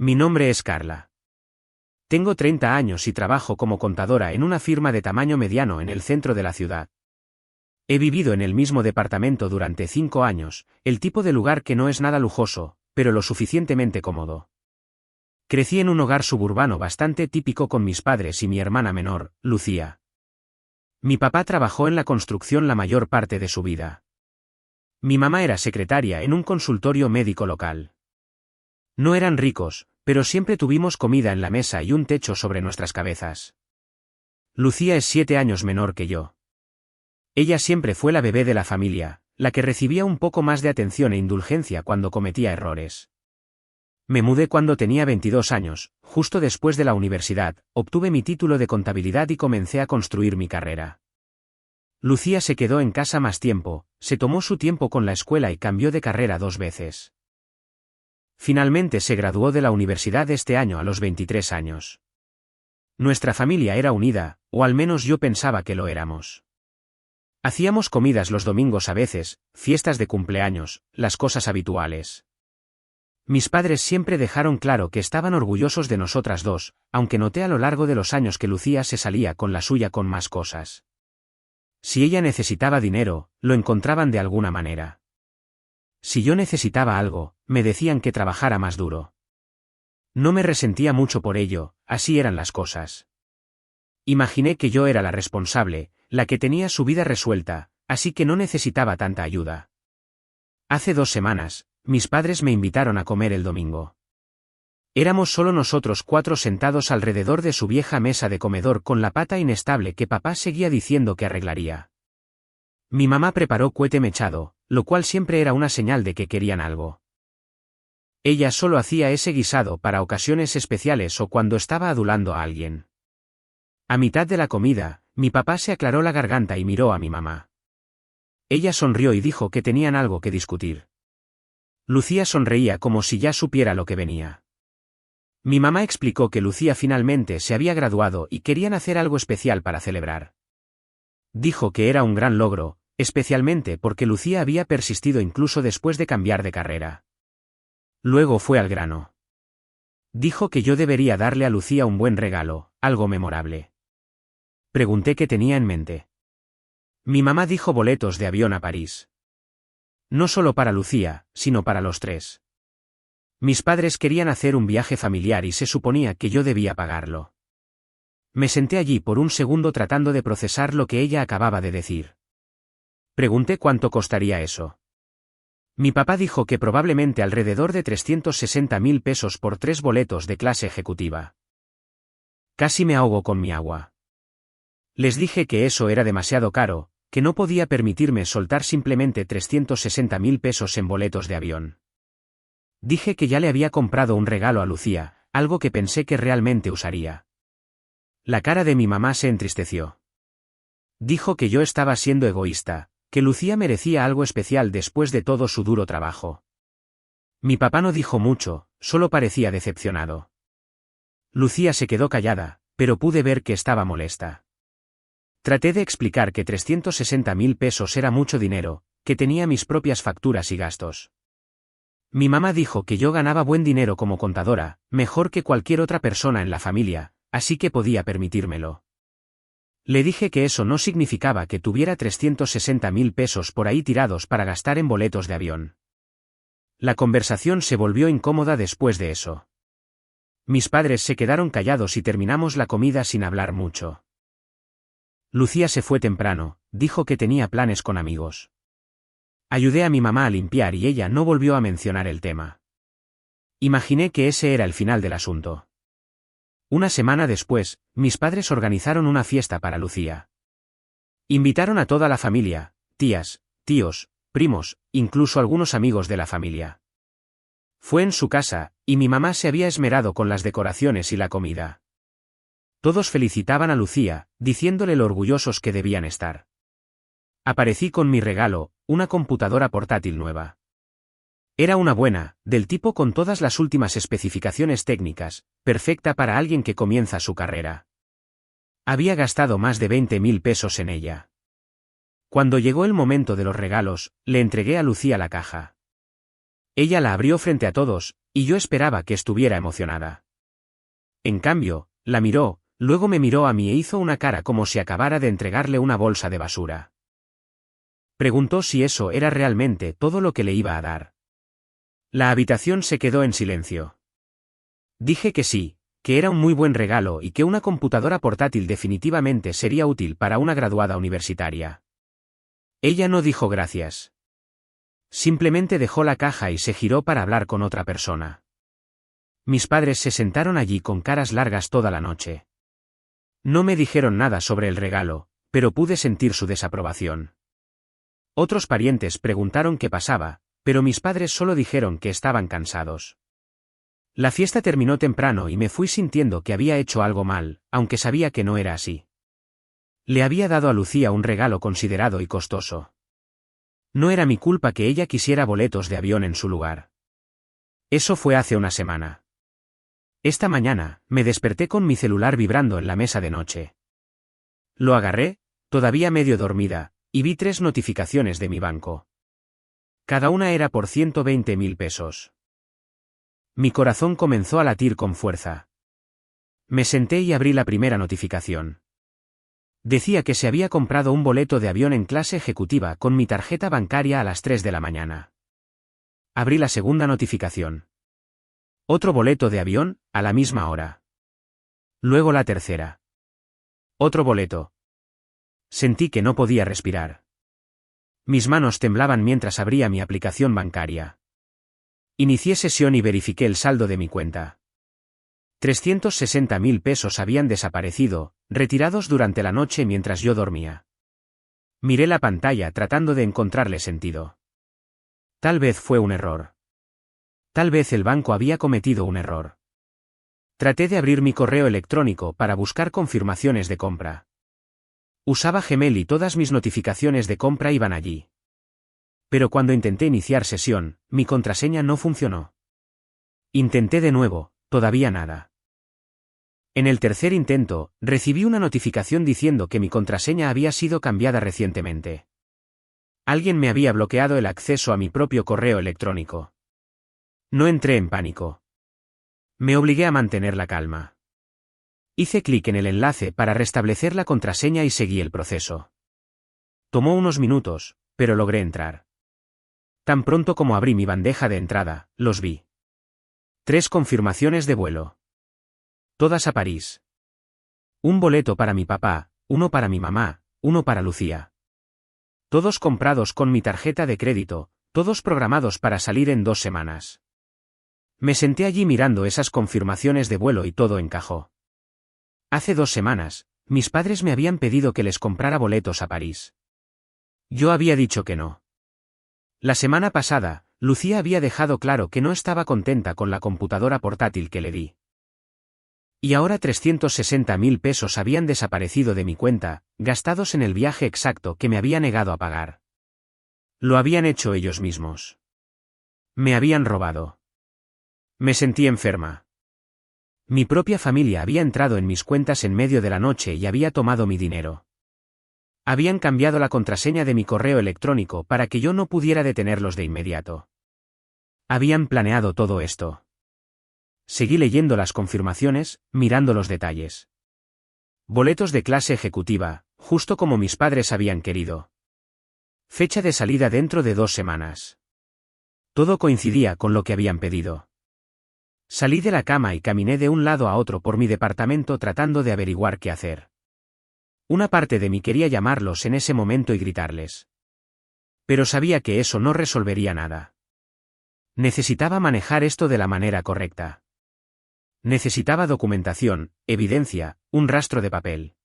Mi nombre es Carla. Tengo 30 años y trabajo como contadora en una firma de tamaño mediano en el centro de la ciudad. He vivido en el mismo departamento durante 5 años, el tipo de lugar que no es nada lujoso, pero lo suficientemente cómodo. Crecí en un hogar suburbano bastante típico con mis padres y mi hermana menor, Lucía. Mi papá trabajó en la construcción la mayor parte de su vida. Mi mamá era secretaria en un consultorio médico local. No eran ricos, pero siempre tuvimos comida en la mesa y un techo sobre nuestras cabezas. Lucía es 7 años menor que yo. Ella siempre fue la bebé de la familia, la que recibía un poco más de atención e indulgencia cuando cometía errores. Me mudé cuando tenía 22 años, justo después de la universidad, obtuve mi título de contabilidad y comencé a construir mi carrera. Lucía se quedó en casa más tiempo, se tomó su tiempo con la escuela y cambió de carrera 2 veces. Finalmente se graduó de la universidad este año a los 23 años. Nuestra familia era unida, o al menos yo pensaba que lo éramos. Hacíamos comidas los domingos a veces, fiestas de cumpleaños, las cosas habituales. Mis padres siempre dejaron claro que estaban orgullosos de nosotras dos, aunque noté a lo largo de los años que Lucía se salía con la suya con más cosas. Si ella necesitaba dinero, lo encontraban de alguna manera. Si yo necesitaba algo, me decían que trabajara más duro. No me resentía mucho por ello, así eran las cosas. Imaginé que yo era la responsable, la que tenía su vida resuelta, así que no necesitaba tanta ayuda. Hace 2 semanas, mis padres me invitaron a comer el domingo. Éramos solo nosotros 4 sentados alrededor de su vieja mesa de comedor con la pata inestable que papá seguía diciendo que arreglaría. Mi mamá preparó cuete mechado, lo cual siempre era una señal de que querían algo. Ella solo hacía ese guisado para ocasiones especiales o cuando estaba adulando a alguien. A mitad de la comida, mi papá se aclaró la garganta y miró a mi mamá. Ella sonrió y dijo que tenían algo que discutir. Lucía sonreía como si ya supiera lo que venía. Mi mamá explicó que Lucía finalmente se había graduado y querían hacer algo especial para celebrar. Dijo que era un gran logro, especialmente porque Lucía había persistido incluso después de cambiar de carrera. Luego fue al grano. Dijo que yo debería darle a Lucía un buen regalo, algo memorable. Pregunté qué tenía en mente. Mi mamá dijo boletos de avión a París. No solo para Lucía, sino para los 3. Mis padres querían hacer un viaje familiar y se suponía que yo debía pagarlo. Me senté allí por un segundo tratando de procesar lo que ella acababa de decir. Pregunté cuánto costaría eso. Mi papá dijo que probablemente alrededor de 360.000 pesos por 3 boletos de clase ejecutiva. Casi me ahogo con mi agua. Les dije que eso era demasiado caro, que no podía permitirme soltar simplemente 360.000 pesos en boletos de avión. Dije que ya le había comprado un regalo a Lucía, algo que pensé que realmente usaría. La cara de mi mamá se entristeció. Dijo que yo estaba siendo egoísta, que Lucía merecía algo especial después de todo su duro trabajo. Mi papá no dijo mucho, solo parecía decepcionado. Lucía se quedó callada, pero pude ver que estaba molesta. Traté de explicar que 360.000 pesos era mucho dinero, que tenía mis propias facturas y gastos. Mi mamá dijo que yo ganaba buen dinero como contadora, mejor que cualquier otra persona en la familia, así que podía permitírmelo. Le dije que eso no significaba que tuviera 360.000 pesos por ahí tirados para gastar en boletos de avión. La conversación se volvió incómoda después de eso. Mis padres se quedaron callados y terminamos la comida sin hablar mucho. Lucía se fue temprano, dijo que tenía planes con amigos. Ayudé a mi mamá a limpiar y ella no volvió a mencionar el tema. Imaginé que ese era el final del asunto. Una semana después, mis padres organizaron una fiesta para Lucía. Invitaron a toda la familia, tías, tíos, primos, incluso algunos amigos de la familia. Fue en su casa, y mi mamá se había esmerado con las decoraciones y la comida. Todos felicitaban a Lucía, diciéndole lo orgullosos que debían estar. Aparecí con mi regalo, una computadora portátil nueva. Era una buena, del tipo con todas las últimas especificaciones técnicas, perfecta para alguien que comienza su carrera. Había gastado más de 20.000 pesos en ella. Cuando llegó el momento de los regalos, le entregué a Lucía la caja. Ella la abrió frente a todos, y yo esperaba que estuviera emocionada. En cambio, la miró, luego me miró a mí e hizo una cara como si acabara de entregarle una bolsa de basura. Preguntó si eso era realmente todo lo que le iba a dar. La habitación se quedó en silencio. Dije que sí, que era un muy buen regalo y que una computadora portátil definitivamente sería útil para una graduada universitaria. Ella no dijo gracias. Simplemente dejó la caja y se giró para hablar con otra persona. Mis padres se sentaron allí con caras largas toda la noche. No me dijeron nada sobre el regalo, pero pude sentir su desaprobación. Otros parientes preguntaron qué pasaba, pero mis padres solo dijeron que estaban cansados. La fiesta terminó temprano y me fui sintiendo que había hecho algo mal, aunque sabía que no era así. Le había dado a Lucía un regalo considerado y costoso. No era mi culpa que ella quisiera boletos de avión en su lugar. Eso fue hace una semana. Esta mañana, me desperté con mi celular vibrando en la mesa de noche. Lo agarré, todavía medio dormida, y vi 3 notificaciones de mi banco. Cada una era por 120.000 pesos. Mi corazón comenzó a latir con fuerza. Me senté y abrí la primera notificación. Decía que se había comprado un boleto de avión en clase ejecutiva con mi tarjeta bancaria a las 3 de la mañana. Abrí la segunda notificación. Otro boleto de avión, a la misma hora. Luego la tercera. Otro boleto. Sentí que no podía respirar. Mis manos temblaban mientras abría mi aplicación bancaria. Inicié sesión y verifiqué el saldo de mi cuenta. 360.000 pesos habían desaparecido, retirados durante la noche mientras yo dormía. Miré la pantalla tratando de encontrarle sentido. Tal vez fue un error. Tal vez el banco había cometido un error. Traté de abrir mi correo electrónico para buscar confirmaciones de compra. Usaba Gmail y todas mis notificaciones de compra iban allí. Pero cuando intenté iniciar sesión, mi contraseña no funcionó. Intenté de nuevo, todavía nada. En el tercer intento, recibí una notificación diciendo que mi contraseña había sido cambiada recientemente. Alguien me había bloqueado el acceso a mi propio correo electrónico. No entré en pánico. Me obligué a mantener la calma. Hice clic en el enlace para restablecer la contraseña y seguí el proceso. Tomó unos minutos, pero logré entrar. Tan pronto como abrí mi bandeja de entrada, los vi. 3 confirmaciones de vuelo. Todas a París. Un boleto para mi papá, uno para mi mamá, uno para Lucía. Todos comprados con mi tarjeta de crédito, todos programados para salir en 2 semanas. Me senté allí mirando esas confirmaciones de vuelo y todo encajó. Hace 2 semanas, mis padres me habían pedido que les comprara boletos a París. Yo había dicho que no. La semana pasada, Lucía había dejado claro que no estaba contenta con la computadora portátil que le di. Y ahora 360.000 pesos habían desaparecido de mi cuenta, gastados en el viaje exacto que me había negado a pagar. Lo habían hecho ellos mismos. Me habían robado. Me sentí enferma. Mi propia familia había entrado en mis cuentas en medio de la noche y había tomado mi dinero. Habían cambiado la contraseña de mi correo electrónico para que yo no pudiera detenerlos de inmediato. Habían planeado todo esto. Seguí leyendo las confirmaciones, mirando los detalles. Boletos de clase ejecutiva, justo como mis padres habían querido. Fecha de salida dentro de 2 semanas. Todo coincidía con lo que habían pedido. Salí de la cama y caminé de un lado a otro por mi departamento tratando de averiguar qué hacer. Una parte de mí quería llamarlos en ese momento y gritarles. Pero sabía que eso no resolvería nada. Necesitaba manejar esto de la manera correcta. Necesitaba documentación, evidencia, un rastro de papel.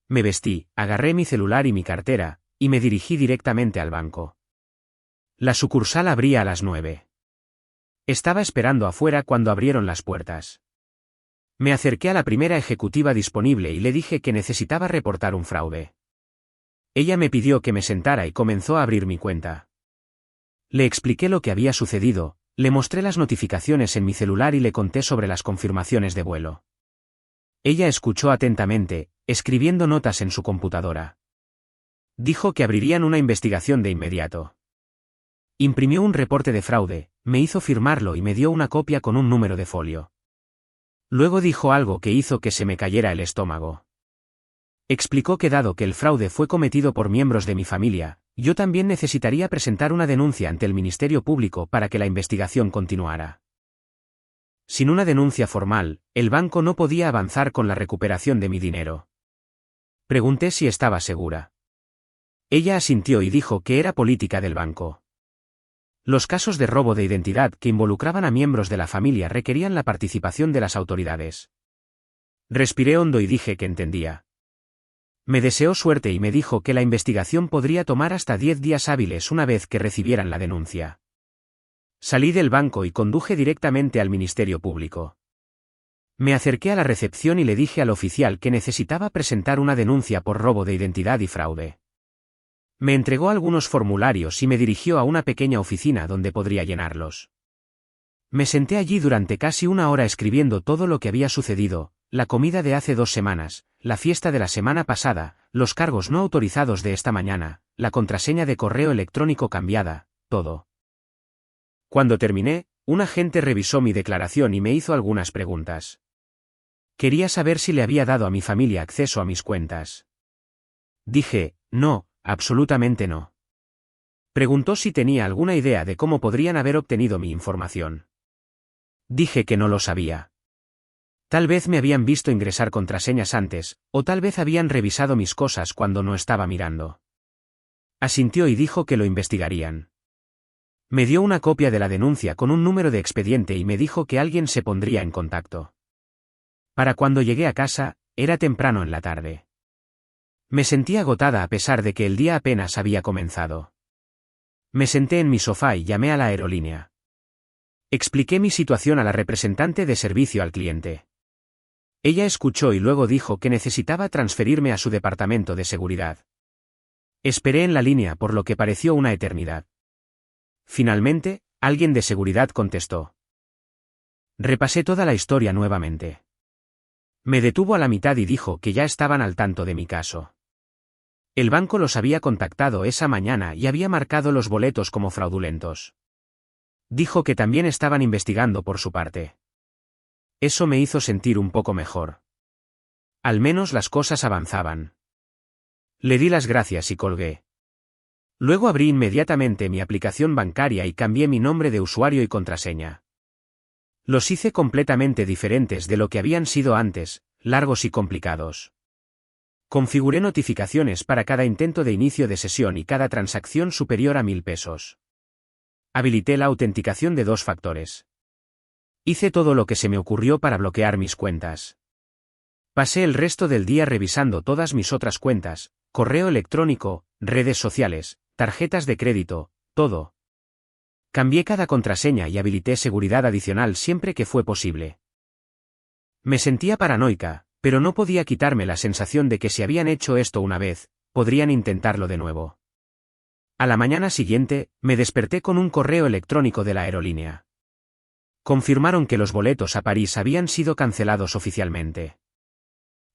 Me vestí, agarré mi celular y mi cartera, y me dirigí directamente al banco. La sucursal abría a las 9. Estaba esperando afuera cuando abrieron las puertas. Me acerqué a la primera ejecutiva disponible y le dije que necesitaba reportar un fraude. Ella me pidió que me sentara y comenzó a abrir mi cuenta. Le expliqué lo que había sucedido. Le mostré las notificaciones en mi celular y le conté sobre las confirmaciones de vuelo. Ella escuchó atentamente, escribiendo notas en su computadora. Dijo que abrirían una investigación de inmediato. Imprimió un reporte de fraude, me hizo firmarlo y me dio una copia con un número de folio. Luego dijo algo que hizo que se me cayera el estómago. Explicó que dado que el fraude fue cometido por miembros de mi familia, yo también necesitaría presentar una denuncia ante el Ministerio Público para que la investigación continuara. Sin una denuncia formal, el banco no podía avanzar con la recuperación de mi dinero. Pregunté si estaba segura. Ella asintió y dijo que era política del banco. Los casos de robo de identidad que involucraban a miembros de la familia requerían la participación de las autoridades. Respiré hondo y dije que entendía. Me deseó suerte y me dijo que la investigación podría tomar hasta 10 días hábiles una vez que recibieran la denuncia. Salí del banco y conduje directamente al Ministerio Público. Me acerqué a la recepción y le dije al oficial que necesitaba presentar una denuncia por robo de identidad y fraude. Me entregó algunos formularios y me dirigió a una pequeña oficina donde podría llenarlos. Me senté allí durante casi una hora escribiendo todo lo que había sucedido, la comida de hace 2 semanas, la fiesta de la semana pasada, los cargos no autorizados de esta mañana, la contraseña de correo electrónico cambiada, todo. Cuando terminé, un agente revisó mi declaración y me hizo algunas preguntas. Quería saber si le había dado a mi familia acceso a mis cuentas. Dije, no, absolutamente no. Preguntó si tenía alguna idea de cómo podrían haber obtenido mi información. Dije que no lo sabía. Tal vez me habían visto ingresar contraseñas antes, o tal vez habían revisado mis cosas cuando no estaba mirando. Asintió y dijo que lo investigarían. Me dio una copia de la denuncia con un número de expediente y me dijo que alguien se pondría en contacto. Para cuando llegué a casa, era temprano en la tarde. Me sentí agotada a pesar de que el día apenas había comenzado. Me senté en mi sofá y llamé a la aerolínea. Expliqué mi situación a la representante de servicio al cliente. Ella escuchó y luego dijo que necesitaba transferirme a su departamento de seguridad. Esperé en la línea por lo que pareció una eternidad. Finalmente, alguien de seguridad contestó. Repasé toda la historia nuevamente. Me detuvo a la mitad y dijo que ya estaban al tanto de mi caso. El banco los había contactado esa mañana y había marcado los boletos como fraudulentos. Dijo que también estaban investigando por su parte. Eso me hizo sentir un poco mejor. Al menos las cosas avanzaban. Le di las gracias y colgué. Luego abrí inmediatamente mi aplicación bancaria y cambié mi nombre de usuario y contraseña. Los hice completamente diferentes de lo que habían sido antes, largos y complicados. Configuré notificaciones para cada intento de inicio de sesión y cada transacción superior a 1000 pesos. Habilité la autenticación de 2 factores. Hice todo lo que se me ocurrió para bloquear mis cuentas. Pasé el resto del día revisando todas mis otras cuentas, correo electrónico, redes sociales, tarjetas de crédito, todo. Cambié cada contraseña y habilité seguridad adicional siempre que fue posible. Me sentía paranoica, pero no podía quitarme la sensación de que si habían hecho esto una vez, podrían intentarlo de nuevo. A la mañana siguiente, me desperté con un correo electrónico de la aerolínea. Confirmaron que los boletos a París habían sido cancelados oficialmente.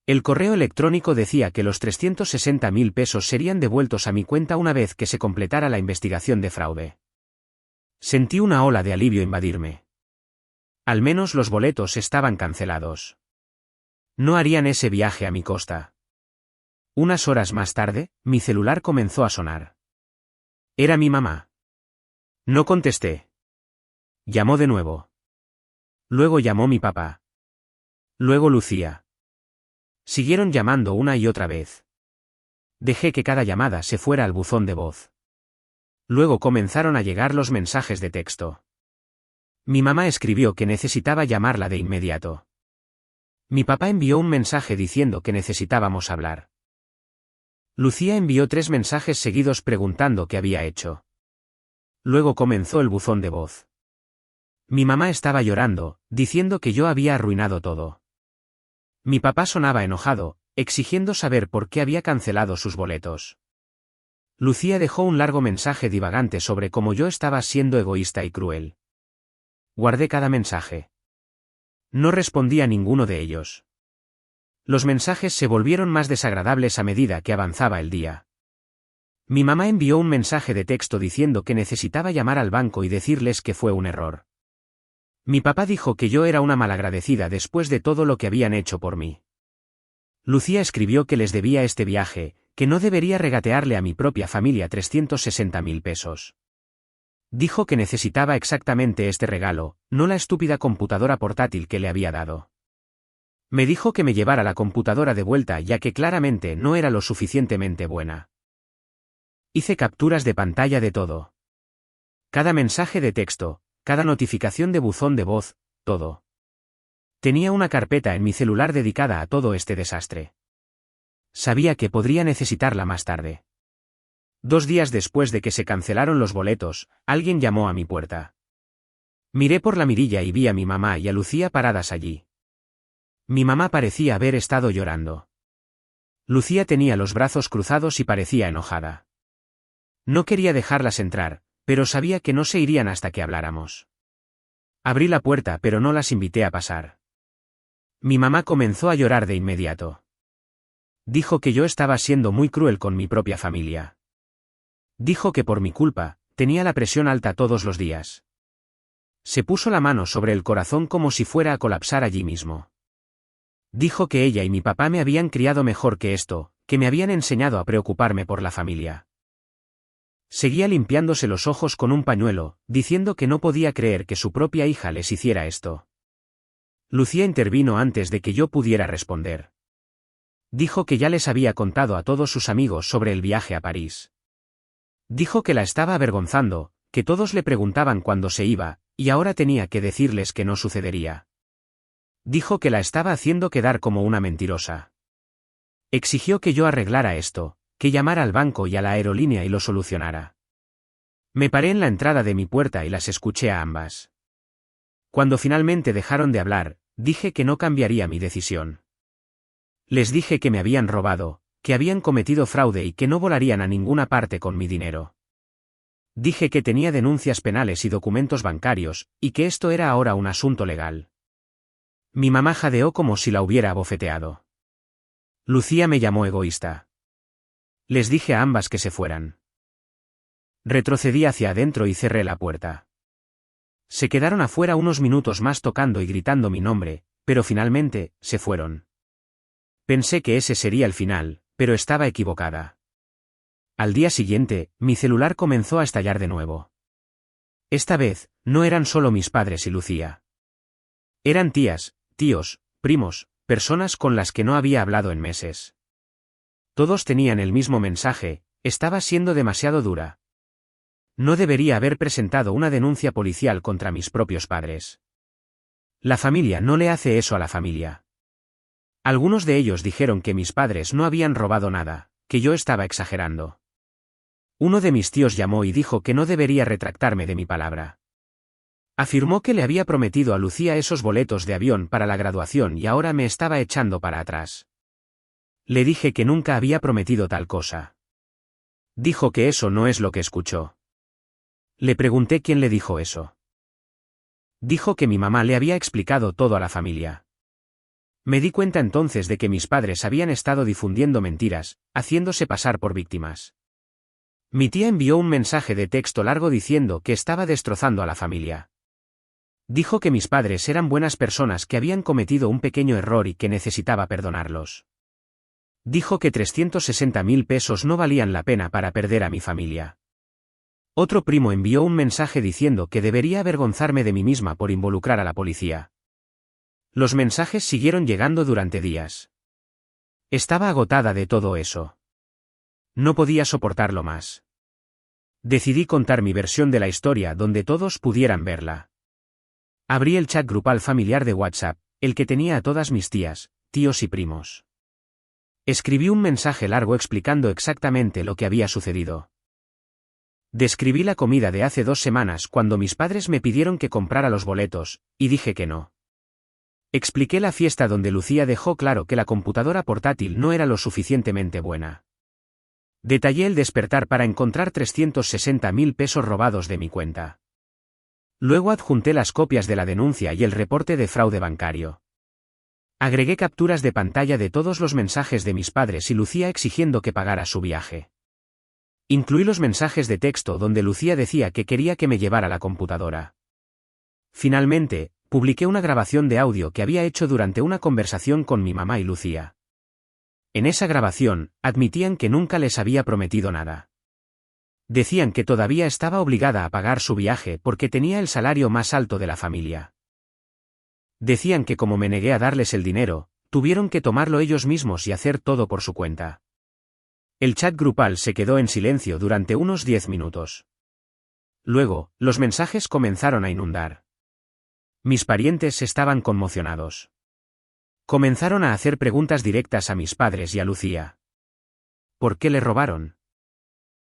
El correo electrónico decía que los 360.000 pesos serían devueltos a mi cuenta una vez que se completara la investigación de fraude. Sentí una ola de alivio invadirme. Al menos los boletos estaban cancelados. No harían ese viaje a mi costa. Unas horas más tarde, mi celular comenzó a sonar. Era mi mamá. No contesté. Llamó de nuevo. Luego llamó mi papá. Luego Lucía. Siguieron llamando una y otra vez. Dejé que cada llamada se fuera al buzón de voz. Luego comenzaron a llegar los mensajes de texto. Mi mamá escribió que necesitaba llamarla de inmediato. Mi papá envió un mensaje diciendo que necesitábamos hablar. Lucía envió 3 mensajes seguidos preguntando qué había hecho. Luego comenzó el buzón de voz. Mi mamá estaba llorando, diciendo que yo había arruinado todo. Mi papá sonaba enojado, exigiendo saber por qué había cancelado sus boletos. Lucía dejó un largo mensaje divagante sobre cómo yo estaba siendo egoísta y cruel. Guardé cada mensaje. No respondí a ninguno de ellos. Los mensajes se volvieron más desagradables a medida que avanzaba el día. Mi mamá envió un mensaje de texto diciendo que necesitaba llamar al banco y decirles que fue un error. Mi papá dijo que yo era una malagradecida después de todo lo que habían hecho por mí. Lucía escribió que les debía este viaje, que no debería regatearle a mi propia familia 360.000 pesos. Dijo que necesitaba exactamente este regalo, no la estúpida computadora portátil que le había dado. Me dijo que me llevara la computadora de vuelta ya que claramente no era lo suficientemente buena. Hice capturas de pantalla de todo. Cada mensaje de texto, cada notificación de buzón de voz, todo. Tenía una carpeta en mi celular dedicada a todo este desastre. Sabía que podría necesitarla más tarde. 2 días después de que se cancelaron los boletos, alguien llamó a mi puerta. Miré por la mirilla y vi a mi mamá y a Lucía paradas allí. Mi mamá parecía haber estado llorando. Lucía tenía los brazos cruzados y parecía enojada. No quería dejarlas entrar, pero sabía que no se irían hasta que habláramos. Abrí la puerta pero no las invité a pasar. Mi mamá comenzó a llorar de inmediato. Dijo que yo estaba siendo muy cruel con mi propia familia. Dijo que por mi culpa, tenía la presión alta todos los días. Se puso la mano sobre el corazón como si fuera a colapsar allí mismo. Dijo que ella y mi papá me habían criado mejor que esto, que me habían enseñado a preocuparme por la familia. Seguía limpiándose los ojos con un pañuelo, diciendo que no podía creer que su propia hija les hiciera esto. Lucía intervino antes de que yo pudiera responder. Dijo que ya les había contado a todos sus amigos sobre el viaje a París. Dijo que la estaba avergonzando, que todos le preguntaban cuándo se iba, y ahora tenía que decirles que no sucedería. Dijo que la estaba haciendo quedar como una mentirosa. Exigió que yo arreglara esto, que llamara al banco y a la aerolínea y lo solucionara. Me paré en la entrada de mi puerta y las escuché a ambas. Cuando finalmente dejaron de hablar, dije que no cambiaría mi decisión. Les dije que me habían robado, que habían cometido fraude y que no volarían a ninguna parte con mi dinero. Dije que tenía denuncias penales y documentos bancarios, y que esto era ahora un asunto legal. Mi mamá jadeó como si la hubiera abofeteado. Lucía me llamó egoísta. Les dije a ambas que se fueran. Retrocedí hacia adentro y cerré la puerta. Se quedaron afuera unos minutos más tocando y gritando mi nombre, pero finalmente, se fueron. Pensé que ese sería el final, pero estaba equivocada. Al día siguiente, mi celular comenzó a estallar de nuevo. Esta vez, no eran solo mis padres y Lucía. Eran tías, tíos, primos, personas con las que no había hablado en meses. Todos tenían el mismo mensaje: estaba siendo demasiado dura. No debería haber presentado una denuncia policial contra mis propios padres. La familia no le hace eso a la familia. Algunos de ellos dijeron que mis padres no habían robado nada, que yo estaba exagerando. Uno de mis tíos llamó y dijo que no debería retractarme de mi palabra. Afirmó que le había prometido a Lucía esos boletos de avión para la graduación y ahora me estaba echando para atrás. Le dije que nunca había prometido tal cosa. Dijo que eso no es lo que escuchó. Le pregunté quién le dijo eso. Dijo que mi mamá le había explicado todo a la familia. Me di cuenta entonces de que mis padres habían estado difundiendo mentiras, haciéndose pasar por víctimas. Mi tía envió un mensaje de texto largo diciendo que estaba destrozando a la familia. Dijo que mis padres eran buenas personas que habían cometido un pequeño error y que necesitaba perdonarlos. Dijo que 360.000 pesos no valían la pena para perder a mi familia. Otro primo envió un mensaje diciendo que debería avergonzarme de mí misma por involucrar a la policía. Los mensajes siguieron llegando durante días. Estaba agotada de todo eso. No podía soportarlo más. Decidí contar mi versión de la historia donde todos pudieran verla. Abrí el chat grupal familiar de WhatsApp, el que tenía a todas mis tías, tíos y primos. Escribí un mensaje largo explicando exactamente lo que había sucedido. Describí la comida de hace 2 semanas cuando mis padres me pidieron que comprara los boletos, y dije que no. Expliqué la fiesta donde Lucía dejó claro que la computadora portátil no era lo suficientemente buena. Detallé el despertar para encontrar 360.000 pesos robados de mi cuenta. Luego adjunté las copias de la denuncia y el reporte de fraude bancario. Agregué capturas de pantalla de todos los mensajes de mis padres y Lucía exigiendo que pagara su viaje. Incluí los mensajes de texto donde Lucía decía que quería que me llevara la computadora. Finalmente, publiqué una grabación de audio que había hecho durante una conversación con mi mamá y Lucía. En esa grabación, admitían que nunca les había prometido nada. Decían que todavía estaba obligada a pagar su viaje porque tenía el salario más alto de la familia. Decían que como me negué a darles el dinero, tuvieron que tomarlo ellos mismos y hacer todo por su cuenta. El chat grupal se quedó en silencio durante unos 10 minutos. Luego, los mensajes comenzaron a inundar. Mis parientes estaban conmocionados. Comenzaron a hacer preguntas directas a mis padres y a Lucía. ¿Por qué le robaron?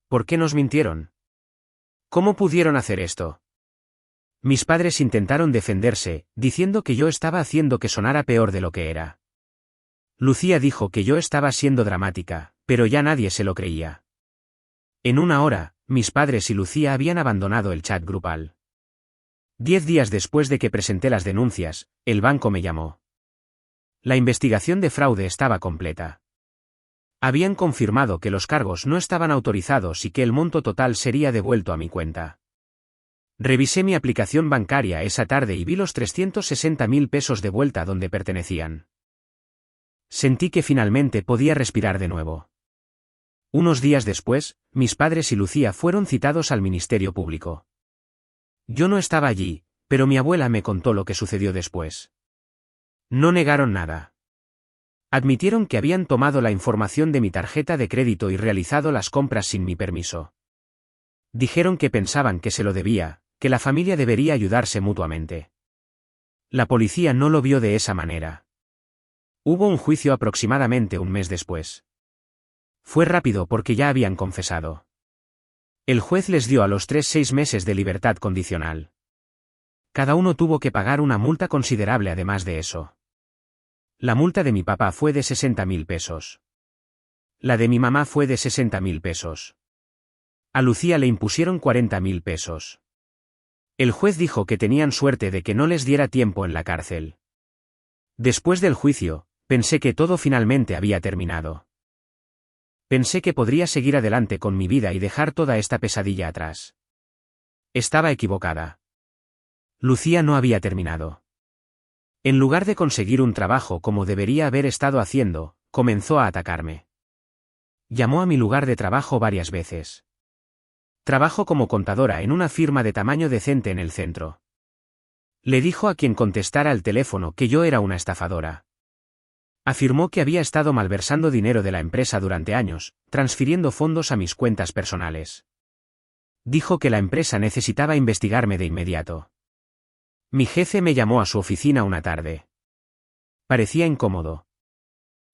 ¿Por qué nos mintieron? ¿Cómo pudieron hacer esto? Mis padres intentaron defenderse, diciendo que yo estaba haciendo que sonara peor de lo que era. Lucía dijo que yo estaba siendo dramática, pero ya nadie se lo creía. En una hora, mis padres y Lucía habían abandonado el chat grupal. 10 días después de que presenté las denuncias, el banco me llamó. La investigación de fraude estaba completa. Habían confirmado que los cargos no estaban autorizados y que el monto total sería devuelto a mi cuenta. Revisé mi aplicación bancaria esa tarde y vi los 360.000 pesos de vuelta donde pertenecían. Sentí que finalmente podía respirar de nuevo. Unos días después, mis padres y Lucía fueron citados al Ministerio Público. Yo no estaba allí, pero mi abuela me contó lo que sucedió después. No negaron nada. Admitieron que habían tomado la información de mi tarjeta de crédito y realizado las compras sin mi permiso. Dijeron que pensaban que se lo debía, que la familia debería ayudarse mutuamente. La policía no lo vio de esa manera. Hubo un juicio aproximadamente un mes después. Fue rápido porque ya habían confesado. El juez les dio a los 3 6 meses de libertad condicional. Cada uno tuvo que pagar una multa considerable además de eso. La multa de mi papá fue de 60.000 pesos. La de mi mamá fue de 60.000 pesos. A Lucía le impusieron 40.000 pesos. El juez dijo que tenían suerte de que no les diera tiempo en la cárcel. Después del juicio, pensé que todo finalmente había terminado. Pensé que podría seguir adelante con mi vida y dejar toda esta pesadilla atrás. Estaba equivocada. Lucía no había terminado. En lugar de conseguir un trabajo como debería haber estado haciendo, comenzó a atacarme. Llamó a mi lugar de trabajo varias veces. Trabajo como contadora en una firma de tamaño decente en el centro. Le dijo a quien contestara al teléfono que yo era una estafadora. Afirmó que había estado malversando dinero de la empresa durante años, transfiriendo fondos a mis cuentas personales. Dijo que la empresa necesitaba investigarme de inmediato. Mi jefe me llamó a su oficina una tarde. Parecía incómodo.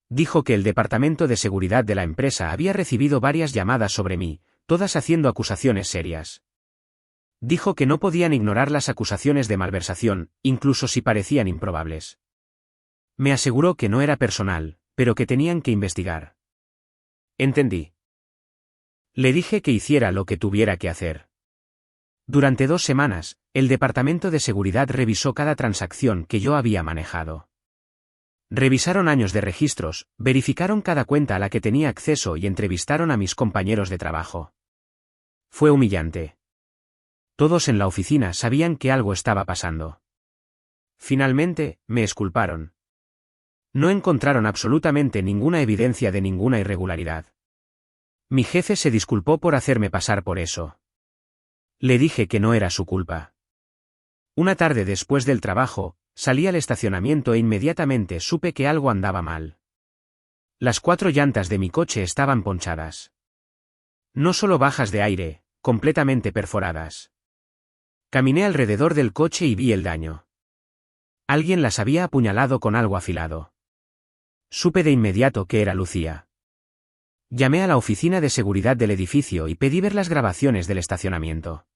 Dijo que el departamento de seguridad de la empresa había recibido varias llamadas sobre mí, todas haciendo acusaciones serias. Dijo que no podían ignorar las acusaciones de malversación, incluso si parecían improbables. Me aseguró que no era personal, pero que tenían que investigar. Entendí. Le dije que hiciera lo que tuviera que hacer. Durante 2 semanas, el departamento de seguridad revisó cada transacción que yo había manejado. Revisaron años de registros, verificaron cada cuenta a la que tenía acceso y entrevistaron a mis compañeros de trabajo. Fue humillante. Todos en la oficina sabían que algo estaba pasando. Finalmente, me exculparon. No encontraron absolutamente ninguna evidencia de ninguna irregularidad. Mi jefe se disculpó por hacerme pasar por eso. Le dije que no era su culpa. Una tarde después del trabajo, salí al estacionamiento e inmediatamente supe que algo andaba mal. Las 4 llantas de mi coche estaban ponchadas. No solo bajas de aire, completamente perforadas. Caminé alrededor del coche y vi el daño. Alguien las había apuñalado con algo afilado. Supe de inmediato que era Lucía. Llamé a la oficina de seguridad del edificio y pedí ver las grabaciones del estacionamiento.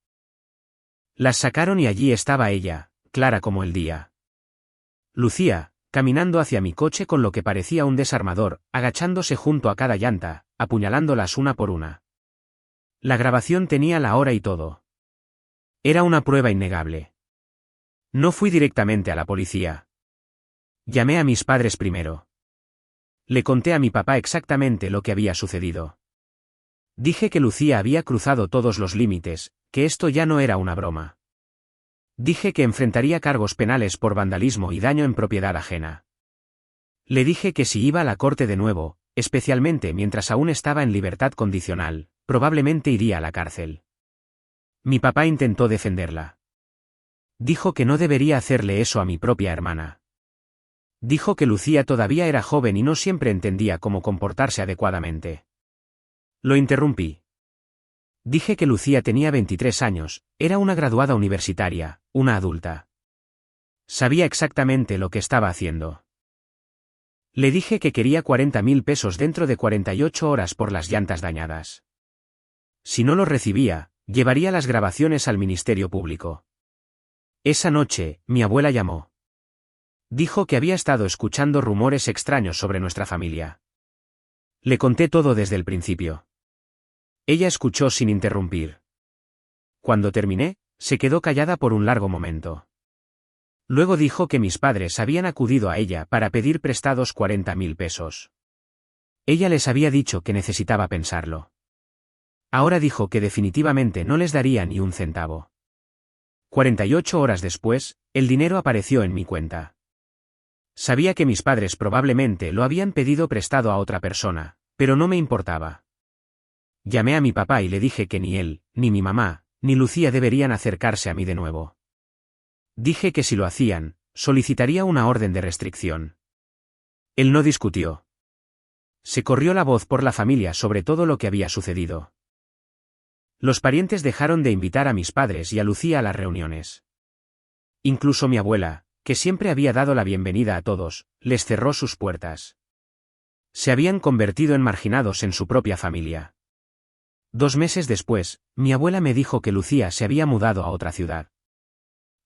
Las sacaron y allí estaba ella, clara como el día. Lucía, caminando hacia mi coche con lo que parecía un desarmador, agachándose junto a cada llanta, apuñalándolas una por una. La grabación tenía la hora y todo. Era una prueba innegable. No fui directamente a la policía. Llamé a mis padres primero. Le conté a mi papá exactamente lo que había sucedido. Dije que Lucía había cruzado todos los límites, que esto ya no era una broma. Dije que enfrentaría cargos penales por vandalismo y daño en propiedad ajena. Le dije que si iba a la corte de nuevo, especialmente mientras aún estaba en libertad condicional, probablemente iría a la cárcel. Mi papá intentó defenderla. Dijo que no debería hacerle eso a mi propia hermana. Dijo que Lucía todavía era joven y no siempre entendía cómo comportarse adecuadamente. Lo interrumpí. Dije que Lucía tenía 23 años, era una graduada universitaria, una adulta. Sabía exactamente lo que estaba haciendo. Le dije que quería 40.000 pesos dentro de 48 horas por las llantas dañadas. Si no los recibía, llevaría las grabaciones al Ministerio Público. Esa noche, mi abuela llamó. Dijo que había estado escuchando rumores extraños sobre nuestra familia. Le conté todo desde el principio. Ella escuchó sin interrumpir. Cuando terminé, se quedó callada por un largo momento. Luego dijo que mis padres habían acudido a ella para pedir prestados 40.000 pesos. Ella les había dicho que necesitaba pensarlo. Ahora dijo que definitivamente no les daría ni un centavo. 48 horas después, el dinero apareció en mi cuenta. Sabía que mis padres probablemente lo habían pedido prestado a otra persona, pero no me importaba. Llamé a mi papá y le dije que ni él, ni mi mamá, ni Lucía deberían acercarse a mí de nuevo. Dije que si lo hacían, solicitaría una orden de restricción. Él no discutió. Se corrió la voz por la familia sobre todo lo que había sucedido. Los parientes dejaron de invitar a mis padres y a Lucía a las reuniones. Incluso mi abuela, que siempre había dado la bienvenida a todos, les cerró sus puertas. Se habían convertido en marginados en su propia familia. 2 meses después, mi abuela me dijo que Lucía se había mudado a otra ciudad.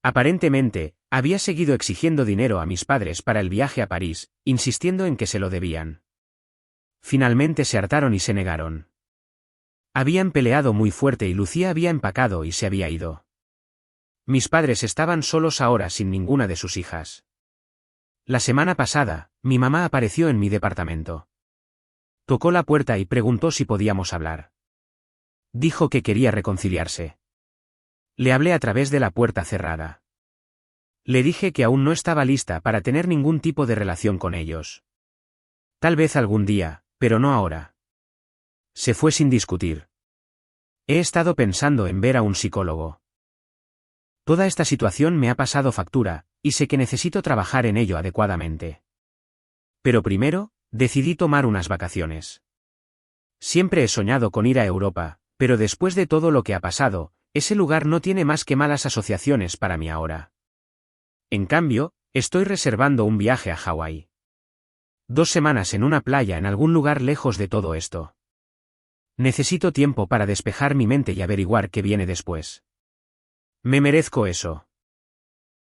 Aparentemente, había seguido exigiendo dinero a mis padres para el viaje a París, insistiendo en que se lo debían. Finalmente se hartaron y se negaron. Habían peleado muy fuerte y Lucía había empacado y se había ido. Mis padres estaban solos ahora sin ninguna de sus hijas. La semana pasada, mi mamá apareció en mi departamento. Tocó la puerta y preguntó si podíamos hablar. Dijo que quería reconciliarse. Le hablé a través de la puerta cerrada. Le dije que aún no estaba lista para tener ningún tipo de relación con ellos. Tal vez algún día, pero no ahora. Se fue sin discutir. He estado pensando en ver a un psicólogo. Toda esta situación me ha pasado factura, y sé que necesito trabajar en ello adecuadamente. Pero primero, decidí tomar unas vacaciones. Siempre he soñado con ir a Europa, pero después de todo lo que ha pasado, ese lugar no tiene más que malas asociaciones para mí ahora. En cambio, estoy reservando un viaje a Hawái. 2 semanas en una playa en algún lugar lejos de todo esto. Necesito tiempo para despejar mi mente y averiguar qué viene después. Me merezco eso.